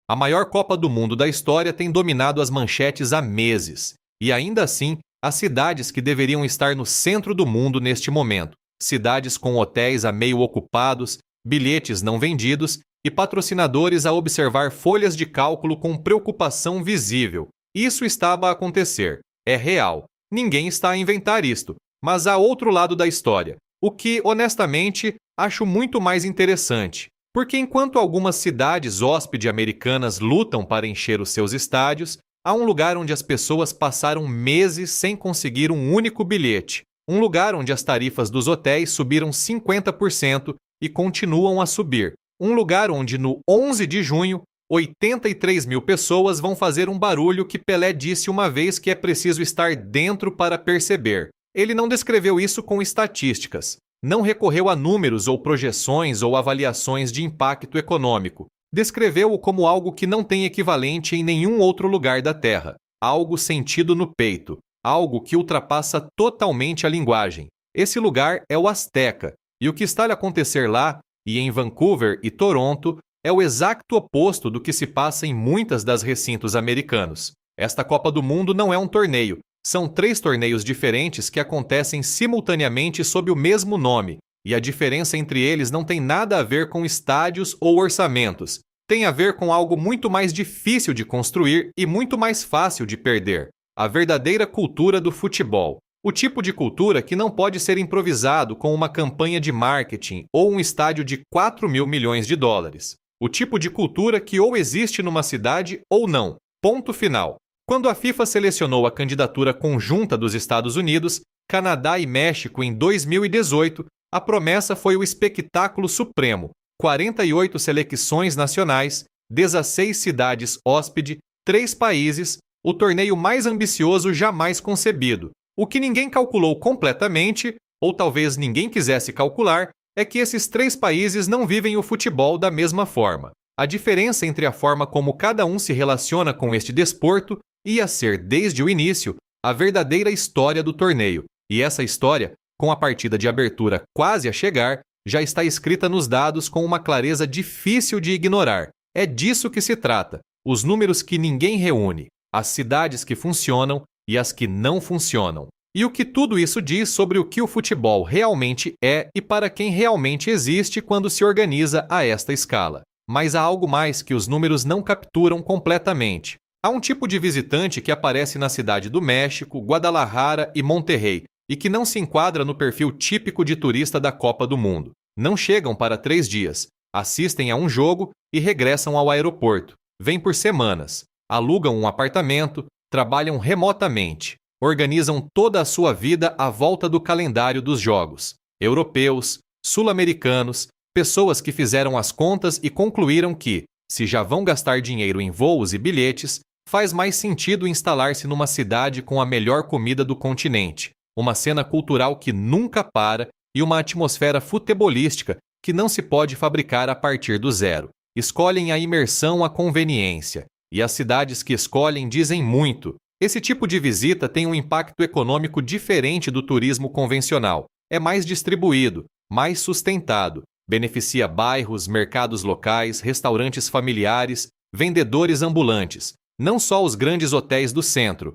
A maior Copa do Mundo da história tem dominado as manchetes há meses. E ainda assim, as cidades que deveriam estar no centro do mundo neste momento, cidades com hotéis a meio ocupados, bilhetes não vendidos e patrocinadores a observar folhas de cálculo com preocupação visível. Isso estava a acontecer. É real. Ninguém está a inventar isto. Mas há outro lado da história, o que, honestamente, acho muito mais interessante. Porque enquanto algumas cidades hóspede americanas lutam para encher os seus estádios, há um lugar onde as pessoas passaram meses sem conseguir um único bilhete. Um lugar onde as tarifas dos hotéis subiram 50% e continuam a subir. Um lugar onde, no 11 de junho, 83 mil pessoas vão fazer um barulho que Pelé disse uma vez que é preciso estar dentro para perceber. Ele não descreveu isso com estatísticas. Não recorreu a números ou projeções ou avaliações de impacto econômico. Descreveu-o como algo que não tem equivalente em nenhum outro lugar da Terra. Algo sentido no peito. Algo que ultrapassa totalmente a linguagem. Esse lugar é o Azteca. E o que está a acontecer lá, e em Vancouver e Toronto, é o exato oposto do que se passa em muitas das recintos americanos. Esta Copa do Mundo não é um torneio. São 3 torneios diferentes que acontecem simultaneamente sob o mesmo nome, e a diferença entre eles não tem nada a ver com estádios ou orçamentos. Tem a ver com algo muito mais difícil de construir e muito mais fácil de perder. A verdadeira cultura do futebol. O tipo de cultura que não pode ser improvisado com uma campanha de marketing ou um estádio de 4 mil milhões de dólares. O tipo de cultura que ou existe numa cidade ou não. Ponto final. Quando a FIFA selecionou a candidatura conjunta dos Estados Unidos, Canadá e México em 2018, a promessa foi o espetáculo supremo: 48 seleções nacionais, 16 cidades hóspede, 3 países, o torneio mais ambicioso jamais concebido. O que ninguém calculou completamente, ou talvez ninguém quisesse calcular, é que esses 3 países não vivem o futebol da mesma forma. A diferença entre a forma como cada um se relaciona com este desporto ia ser, desde o início, a verdadeira história do torneio. E essa história, com a partida de abertura quase a chegar, já está escrita nos dados com uma clareza difícil de ignorar. É disso que se trata, os números que ninguém reúne, as cidades que funcionam e as que não funcionam. E o que tudo isso diz sobre o que o futebol realmente é e para quem realmente existe quando se organiza a esta escala. Mas há algo mais que os números não capturam completamente. Há um tipo de visitante que aparece na cidade do México, Guadalajara e Monterrey e que não se enquadra no perfil típico de turista da Copa do Mundo. Não chegam para 3 dias, assistem a um jogo e regressam ao aeroporto. Vêm por semanas, alugam um apartamento, trabalham remotamente, organizam toda a sua vida à volta do calendário dos jogos. Europeus, sul-americanos, pessoas que fizeram as contas e concluíram que, se já vão gastar dinheiro em voos e bilhetes, faz mais sentido instalar-se numa cidade com a melhor comida do continente, uma cena cultural que nunca para e uma atmosfera futebolística que não se pode fabricar a partir do zero. Escolhem a imersão à conveniência, e as cidades que escolhem dizem muito. Esse tipo de visita tem um impacto econômico diferente do turismo convencional. É mais distribuído, mais sustentado, beneficia bairros, mercados locais, restaurantes familiares, vendedores ambulantes, não só os grandes hotéis do centro.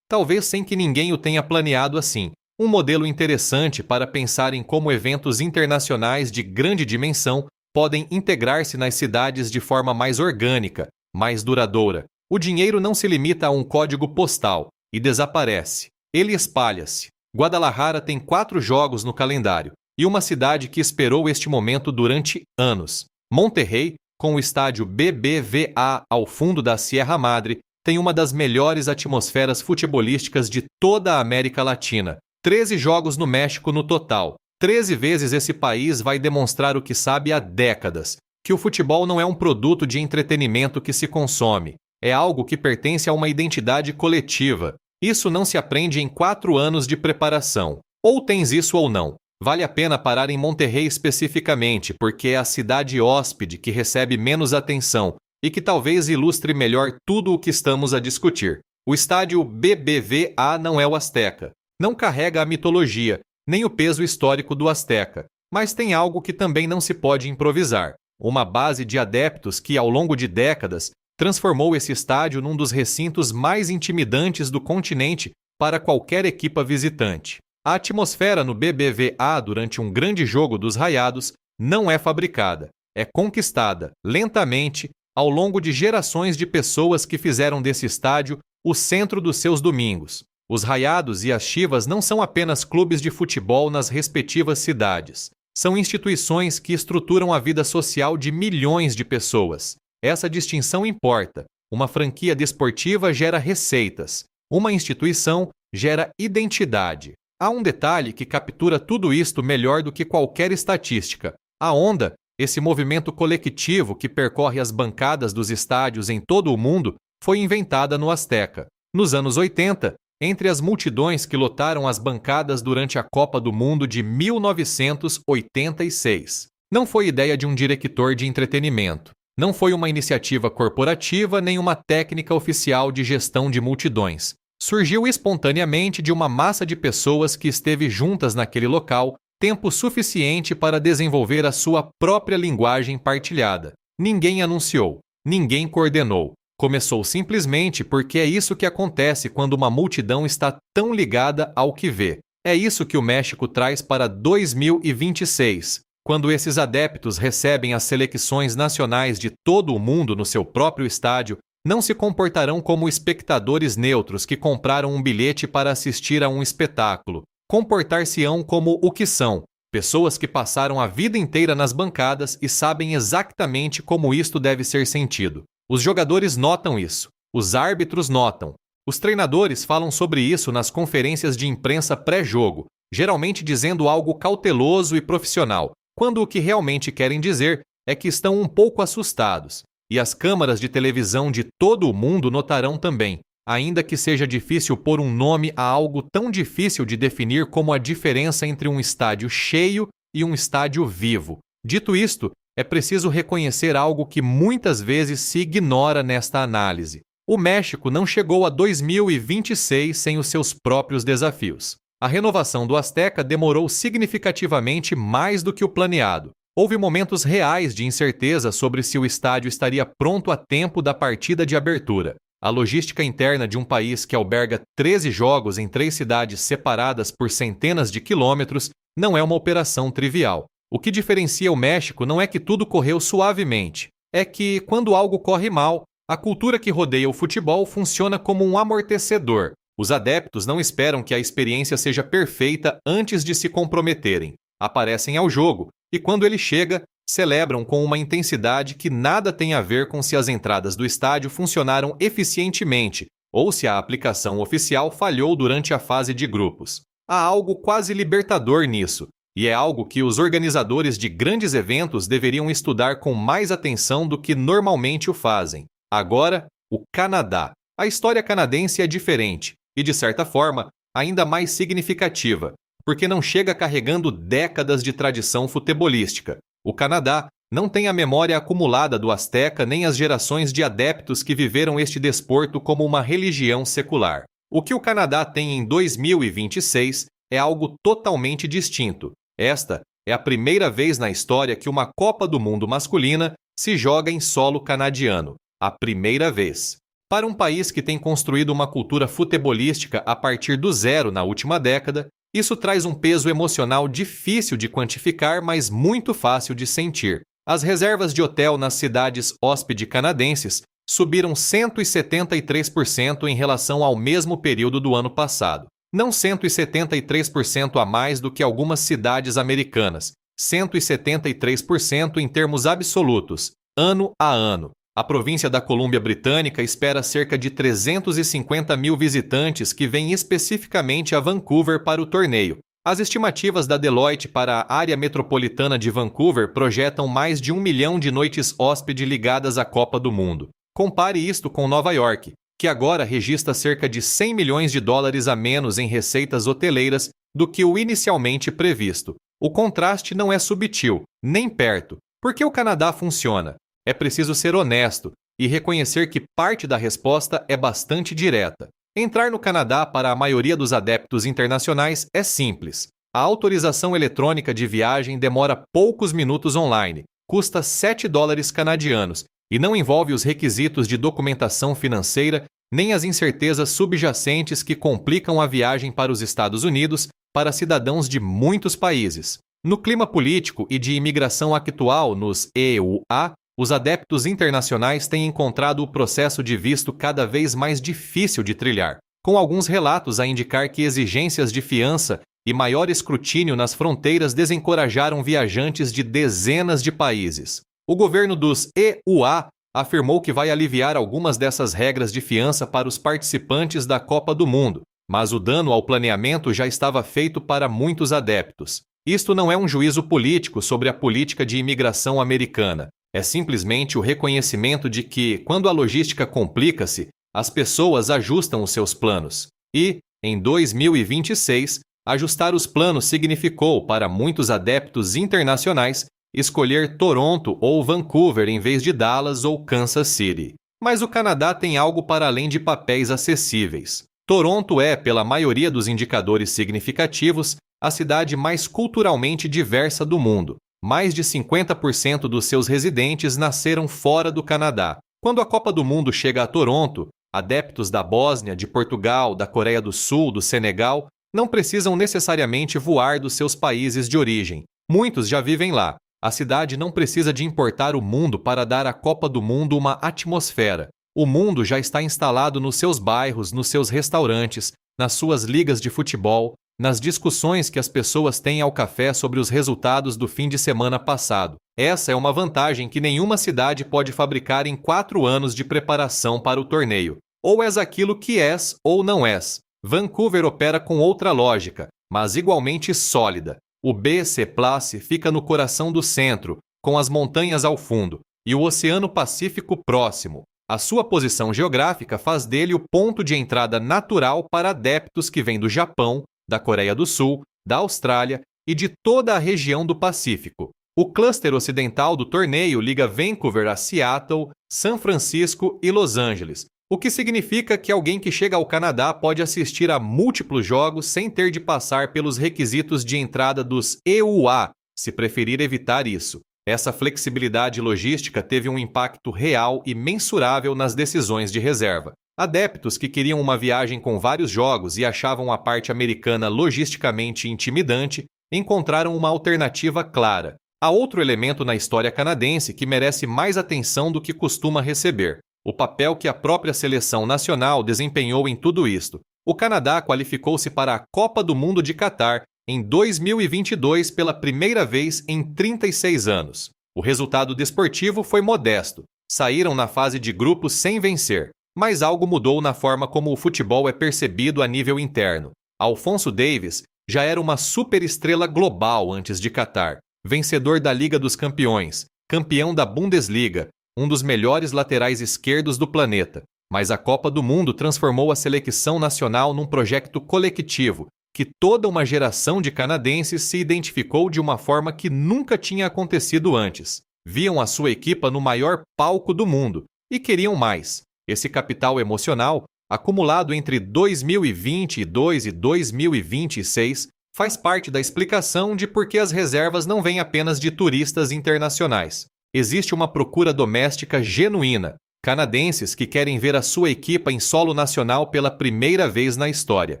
Talvez sem que ninguém o tenha planeado assim, um modelo interessante para pensar em como eventos internacionais de grande dimensão podem integrar-se nas cidades de forma mais orgânica, mais duradoura. O dinheiro não se limita a um código postal e desaparece. Ele espalha-se. Guadalajara tem 4 jogos no calendário e uma cidade que esperou este momento durante anos. Monterrey, com o estádio BBVA ao fundo da Sierra Madre, tem uma das melhores atmosferas futebolísticas de toda a América Latina. 13 jogos no México no total. 13 vezes esse país vai demonstrar o que sabe há décadas, que o futebol não é um produto de entretenimento que se consome. É algo que pertence a uma identidade coletiva. Isso não se aprende em 4 anos de preparação. Ou tens isso ou não. Vale a pena parar em Monterrey especificamente, porque é a cidade hóspede que recebe menos atenção e que talvez ilustre melhor tudo o que estamos a discutir. O estádio BBVA não é o Azteca. Não carrega a mitologia, nem o peso histórico do Azteca, mas tem algo que também não se pode improvisar. uma base de adeptos que, ao longo de décadas, transformou esse estádio num dos recintos mais intimidantes do continente para qualquer equipa visitante. A atmosfera no BBVA durante um grande jogo dos Rayados não é fabricada, é conquistada, lentamente, ao longo de gerações de pessoas que fizeram desse estádio o centro dos seus domingos. Os Rayados e as Chivas não são apenas clubes de futebol nas respectivas cidades. São instituições que estruturam a vida social de milhões de pessoas. Essa distinção importa. Uma franquia desportiva gera receitas. Uma instituição gera identidade. Há um detalhe que captura tudo isto melhor do que qualquer estatística. A onda, esse movimento coletivo que percorre as bancadas dos estádios em todo o mundo, foi inventada no Azteca. Nos anos 80, entre as multidões que lotaram as bancadas durante a Copa do Mundo de 1986. Não foi ideia de um diretor de entretenimento. Não foi uma iniciativa corporativa nem uma técnica oficial de gestão de multidões. Surgiu espontaneamente de uma massa de pessoas que esteve juntas naquele local tempo suficiente para desenvolver a sua própria linguagem partilhada. Ninguém anunciou, ninguém coordenou. Começou simplesmente porque é isso que acontece quando uma multidão está tão ligada ao que vê. É isso que o México traz para 2026, quando esses adeptos recebem as seleções nacionais de todo o mundo no seu próprio estádio. Não se comportarão como espectadores neutros que compraram um bilhete para assistir a um espetáculo. Comportar-se-ão como o que são, pessoas que passaram a vida inteira nas bancadas e sabem exatamente como isto deve ser sentido. Os jogadores notam isso, os árbitros notam. Os treinadores falam sobre isso nas conferências de imprensa pré-jogo, geralmente dizendo algo cauteloso e profissional, quando o que realmente querem dizer é que estão um pouco assustados. E as câmaras de televisão de todo o mundo notarão também, ainda que seja difícil pôr um nome a algo tão difícil de definir como a diferença entre um estádio cheio e um estádio vivo. Dito isto, é preciso reconhecer algo que muitas vezes se ignora nesta análise. O México não chegou a 2026 sem os seus próprios desafios. A renovação do Azteca demorou significativamente mais do que o planeado. Houve momentos reais de incerteza sobre se o estádio estaria pronto a tempo da partida de abertura. A logística interna de um país que alberga 13 jogos em 3 cidades separadas por centenas de quilômetros não é uma operação trivial. O que diferencia o México não é que tudo correu suavemente, é que, quando algo corre mal, a cultura que rodeia o futebol funciona como um amortecedor. Os adeptos não esperam que a experiência seja perfeita antes de se comprometerem. Aparecem ao jogo e, quando ele chega, celebram com uma intensidade que nada tem a ver com se as entradas do estádio funcionaram eficientemente ou se a aplicação oficial falhou durante a fase de grupos. Há algo quase libertador nisso, e é algo que os organizadores de grandes eventos deveriam estudar com mais atenção do que normalmente o fazem. Agora, o Canadá. A história canadense é diferente e, de certa forma, ainda mais significativa, porque não chega carregando décadas de tradição futebolística. O Canadá não tem a memória acumulada do Azteca nem as gerações de adeptos que viveram este desporto como uma religião secular. O que o Canadá tem em 2026 é algo totalmente distinto. Esta é a primeira vez na história que uma Copa do Mundo masculina se joga em solo canadiano. A primeira vez. Para um país que tem construído uma cultura futebolística a partir do zero na última década, isso traz um peso emocional difícil de quantificar, mas muito fácil de sentir. As reservas de hotel nas cidades hóspede canadenses subiram 173% em relação ao mesmo período do ano passado. Não 173% a mais do que algumas cidades americanas, 173% em termos absolutos, ano a ano. A província da Colômbia Britânica espera cerca de 350 mil visitantes que vêm especificamente a Vancouver para o torneio. As estimativas da Deloitte para a área metropolitana de Vancouver projetam mais de 1 milhão de noites hóspede ligadas à Copa do Mundo. Compare isto com Nova York, que agora registra cerca de 100 milhões de dólares a menos em receitas hoteleiras do que o inicialmente previsto. O contraste não é subtil, nem perto, porque o Canadá funciona. É preciso ser honesto e reconhecer que parte da resposta é bastante direta. Entrar no Canadá para a maioria dos adeptos internacionais é simples. A autorização eletrônica de viagem demora poucos minutos online, custa 7 dólares canadianos e não envolve os requisitos de documentação financeira nem as incertezas subjacentes que complicam a viagem para os Estados Unidos para cidadãos de muitos países. No clima político e de imigração atual nos EUA, os adeptos internacionais têm encontrado o processo de visto cada vez mais difícil de trilhar, com alguns relatos a indicar que exigências de fiança e maior escrutínio nas fronteiras desencorajaram viajantes de dezenas de países. O governo dos EUA afirmou que vai aliviar algumas dessas regras de fiança para os participantes da Copa do Mundo, mas o dano ao planeamento já estava feito para muitos adeptos. Isto não é um juízo político sobre a política de imigração americana. É simplesmente o reconhecimento de que, quando a logística complica-se, as pessoas ajustam os seus planos. E, em 2026, ajustar os planos significou, para muitos adeptos internacionais, escolher Toronto ou Vancouver em vez de Dallas ou Kansas City. Mas o Canadá tem algo para além de papéis acessíveis. Toronto é, pela maioria dos indicadores significativos, a cidade mais culturalmente diversa do mundo. Mais de 50% dos seus residentes nasceram fora do Canadá. Quando a Copa do Mundo chega a Toronto, adeptos da Bósnia, de Portugal, da Coreia do Sul, do Senegal, não precisam necessariamente voar dos seus países de origem. Muitos já vivem lá. A cidade não precisa de importar o mundo para dar à Copa do Mundo uma atmosfera. O mundo já está instalado nos seus bairros, nos seus restaurantes, nas suas ligas de futebol, nas discussões que as pessoas têm ao café sobre os resultados do fim de semana passado. Essa é uma vantagem que nenhuma cidade pode fabricar em 4 anos de preparação para o torneio. Ou és aquilo que és ou não és. Vancouver opera com outra lógica, mas igualmente sólida. O BC Place fica no coração do centro, com as montanhas ao fundo, e o Oceano Pacífico próximo. A sua posição geográfica faz dele o ponto de entrada natural para adeptos que vêm do Japão, da Coreia do Sul, da Austrália e de toda a região do Pacífico. O cluster ocidental do torneio liga Vancouver a Seattle, São Francisco e Los Angeles, o que significa que alguém que chega ao Canadá pode assistir a múltiplos jogos sem ter de passar pelos requisitos de entrada dos EUA, se preferir evitar isso. Essa flexibilidade logística teve um impacto real e mensurável nas decisões de reserva. Adeptos que queriam uma viagem com vários jogos e achavam a parte americana logisticamente intimidante, encontraram uma alternativa clara. Há outro elemento na história canadense que merece mais atenção do que costuma receber: o papel que a própria seleção nacional desempenhou em tudo isto. O Canadá qualificou-se para a Copa do Mundo de Catar em 2022 pela primeira vez em 36 anos. O resultado desportivo foi modesto. Saíram na fase de grupos sem vencer. Mas algo mudou na forma como o futebol é percebido a nível interno. Alphonso Davies já era uma superestrela global antes de Catar. Vencedor da Liga dos Campeões, campeão da Bundesliga, um dos melhores laterais esquerdos do planeta. Mas a Copa do Mundo transformou a seleção nacional num projeto coletivo, que toda uma geração de canadenses se identificou de uma forma que nunca tinha acontecido antes. Viam a sua equipa no maior palco do mundo e queriam mais. Esse capital emocional, acumulado entre 2022 e 2026, faz parte da explicação de por que as reservas não vêm apenas de turistas internacionais. Existe uma procura doméstica genuína, canadenses que querem ver a sua equipa em solo nacional pela primeira vez na história.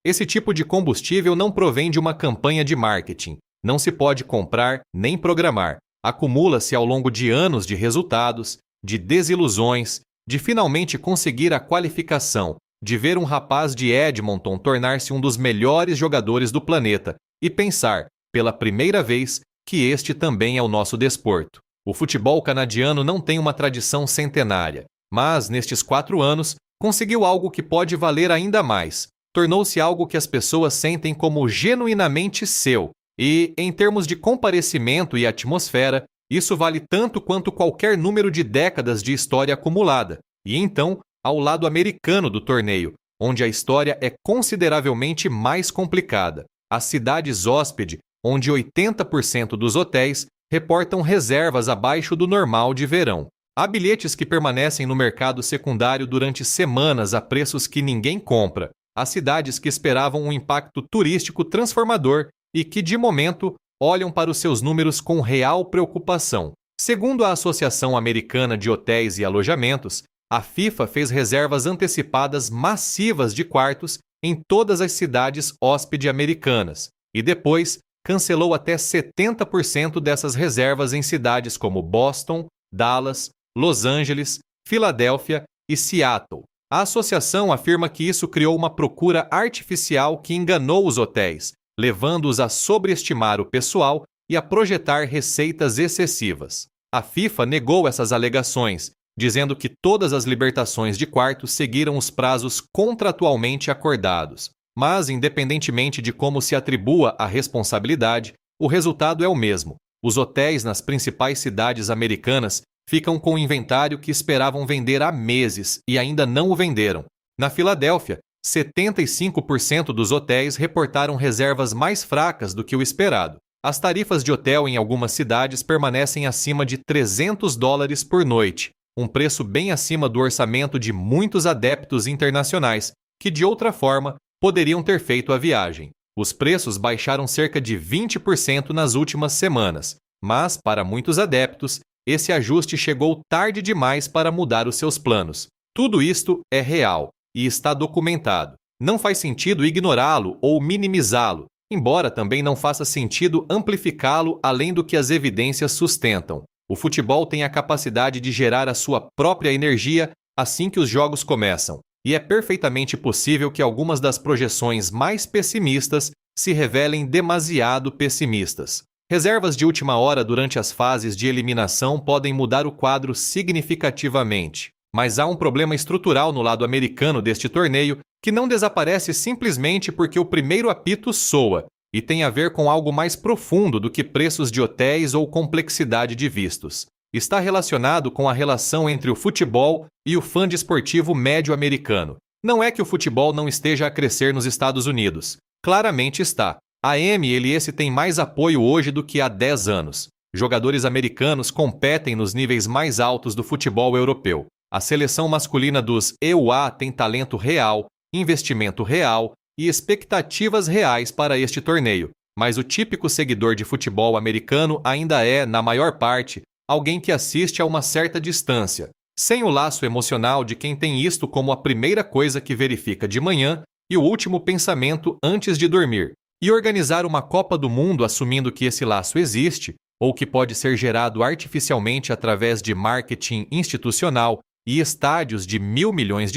Esse tipo de combustível não provém de uma campanha de marketing. Não se pode comprar nem programar. Acumula-se ao longo de anos de resultados, de desilusões, de finalmente conseguir a qualificação, de ver um rapaz de Edmonton tornar-se um dos melhores jogadores do planeta e pensar, pela primeira vez, que este também é o nosso desporto. O futebol canadiano não tem uma tradição centenária, mas, nestes 4 anos, conseguiu algo que pode valer ainda mais. Tornou-se algo que as pessoas sentem como genuinamente seu, e, em termos de comparecimento e atmosfera, isso vale tanto quanto qualquer número de décadas de história acumulada. E então, ao lado americano do torneio, onde a história é consideravelmente mais complicada. As cidades hóspede, onde 80% dos hotéis reportam reservas abaixo do normal de verão. Há bilhetes que permanecem no mercado secundário durante semanas a preços que ninguém compra. Há cidades que esperavam um impacto turístico transformador e que, de momento, olham para os seus números com real preocupação. Segundo a Associação Americana de Hotéis e Alojamentos, a FIFA fez reservas antecipadas massivas de quartos em todas as cidades hóspede americanas e depois cancelou até 70% dessas reservas em cidades como Boston, Dallas, Los Angeles, Filadélfia e Seattle. A associação afirma que isso criou uma procura artificial que enganou os hotéis, levando-os a sobreestimar o pessoal e a projetar receitas excessivas. A FIFA negou essas alegações, dizendo que todas as libertações de quartos seguiram os prazos contratualmente acordados. Mas, independentemente de como se atribua a responsabilidade, o resultado é o mesmo. Os hotéis nas principais cidades americanas ficam com o inventário que esperavam vender há meses e ainda não o venderam. Na Filadélfia, 75% dos hotéis reportaram reservas mais fracas do que o esperado. As tarifas de hotel em algumas cidades permanecem acima de $300 por noite, um preço bem acima do orçamento de muitos adeptos internacionais, que de outra forma poderiam ter feito a viagem. Os preços baixaram cerca de 20% nas últimas semanas, mas, para muitos adeptos, esse ajuste chegou tarde demais para mudar os seus planos. Tudo isto é real e está documentado. Não faz sentido ignorá-lo ou minimizá-lo, embora também não faça sentido amplificá-lo além do que as evidências sustentam. O futebol tem a capacidade de gerar a sua própria energia assim que os jogos começam, e é perfeitamente possível que algumas das projeções mais pessimistas se revelem demasiado pessimistas. Reservas de última hora durante as fases de eliminação podem mudar o quadro significativamente, mas há um problema estrutural no lado americano deste torneio que não desaparece simplesmente porque o primeiro apito soa, e tem a ver com algo mais profundo do que preços de hotéis ou complexidade de vistos. Está relacionado com a relação entre o futebol e o fã desportivo médio americano. Não é que o futebol não esteja a crescer nos Estados Unidos. Claramente está. A MLS tem mais apoio hoje do que há 10 anos. Jogadores americanos competem nos níveis mais altos do futebol europeu. A seleção masculina dos EUA tem talento real, investimento real e expectativas reais para este torneio, mas o típico seguidor de futebol americano ainda é, na maior parte, alguém que assiste a uma certa distância, sem o laço emocional de quem tem isto como a primeira coisa que verifica de manhã e o último pensamento antes de dormir. E organizar uma Copa do Mundo assumindo que esse laço existe, ou que pode ser gerado artificialmente através de marketing institucional e estádios de $1.000 milhões,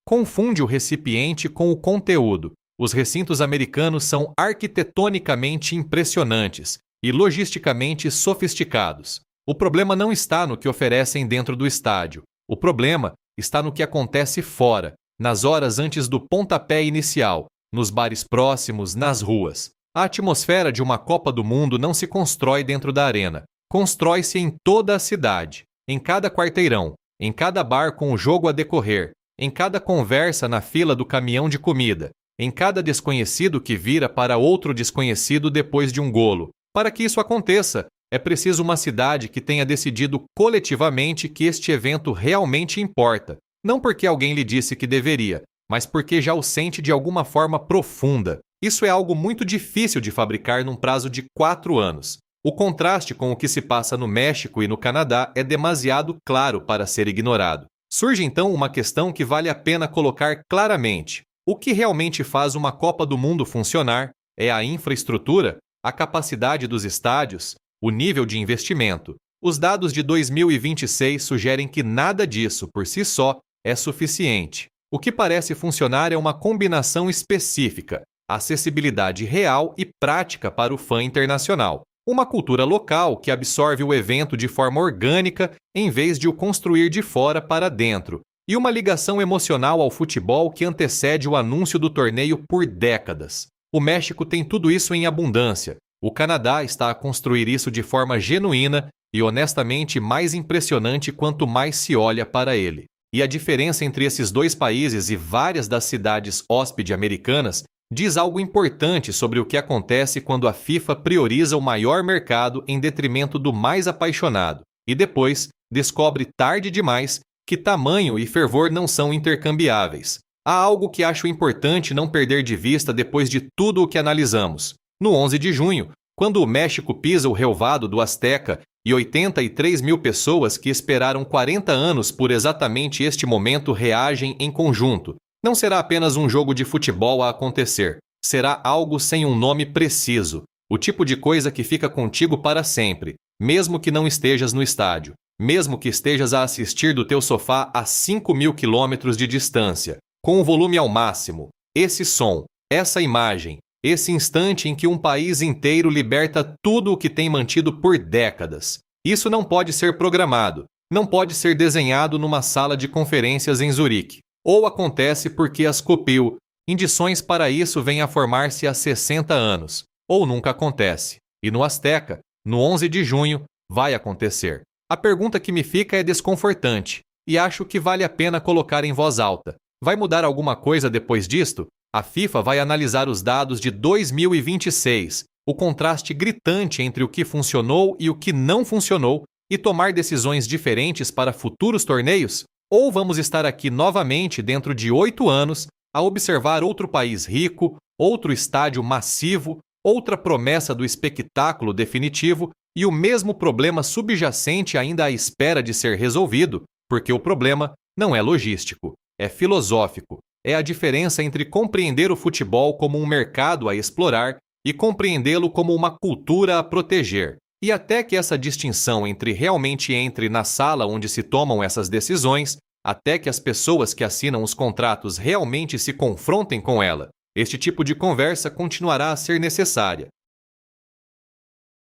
confunde o recipiente com o conteúdo. Os recintos americanos são arquitetonicamente impressionantes e logisticamente sofisticados. O problema não está no que oferecem dentro do estádio. O problema está no que acontece fora, nas horas antes do pontapé inicial, nos bares próximos, nas ruas. A atmosfera de uma Copa do Mundo não se constrói dentro da arena. Constrói-se em toda a cidade, em cada quarteirão, em cada bar com o jogo a decorrer, em cada conversa na fila do caminhão de comida, em cada desconhecido que vira para outro desconhecido depois de um golo. Para que isso aconteça, é preciso uma cidade que tenha decidido coletivamente que este evento realmente importa, não porque alguém lhe disse que deveria, mas porque já o sente de alguma forma profunda. Isso é algo muito difícil de fabricar num prazo de 4 anos. O contraste com o que se passa no México e no Canadá é demasiado claro para ser ignorado. Surge então uma questão que vale a pena colocar claramente. O que realmente faz uma Copa do Mundo funcionar é a infraestrutura, a capacidade dos estádios, o nível de investimento. Os dados de 2026 sugerem que nada disso, por si só, é suficiente. O que parece funcionar é uma combinação específica, acessibilidade real e prática para o fã internacional. Uma cultura local que absorve o evento de forma orgânica em vez de o construir de fora para dentro, e uma ligação emocional ao futebol que antecede o anúncio do torneio por décadas. O México tem tudo isso em abundância. O Canadá está a construir isso de forma genuína e honestamente mais impressionante quanto mais se olha para ele. E a diferença entre esses dois países e várias das cidades hóspede americanas diz algo importante sobre o que acontece quando a FIFA prioriza o maior mercado em detrimento do mais apaixonado, e depois descobre tarde demais que tamanho e fervor não são intercambiáveis. Há algo que acho importante não perder de vista depois de tudo o que analisamos. No 11 de junho, quando o México pisa o relvado do Azteca e 83 mil pessoas que esperaram 40 anos por exatamente este momento reagem em conjunto. Não será apenas um jogo de futebol a acontecer. Será algo sem um nome preciso. O tipo de coisa que fica contigo para sempre, mesmo que não estejas no estádio. Mesmo que estejas a assistir do teu sofá a 5.000 quilômetros de distância, com o volume ao máximo. Esse som, essa imagem, esse instante em que um país inteiro liberta tudo o que tem mantido por décadas. Isso não pode ser programado, não pode ser desenhado numa sala de conferências em Zurique. Ou acontece porque as copiou. Indições para isso vêm a formar-se há 60 anos. Ou nunca acontece. E no Azteca, no 11 de junho, vai acontecer. A pergunta que me fica é desconfortante, e acho que vale a pena colocar em voz alta. Vai mudar alguma coisa depois disto? A FIFA vai analisar os dados de 2026, o contraste gritante entre o que funcionou e o que não funcionou, e tomar decisões diferentes para futuros torneios? Ou vamos estar aqui novamente dentro de 8 anos a observar outro país rico, outro estádio massivo, outra promessa do espetáculo definitivo e o mesmo problema subjacente ainda à espera de ser resolvido, porque o problema não é logístico, é filosófico. É a diferença entre compreender o futebol como um mercado a explorar e compreendê-lo como uma cultura a proteger. E até que essa distinção realmente entre na sala onde se tomam essas decisões, até que as pessoas que assinam os contratos realmente se confrontem com ela, este tipo de conversa continuará a ser necessária.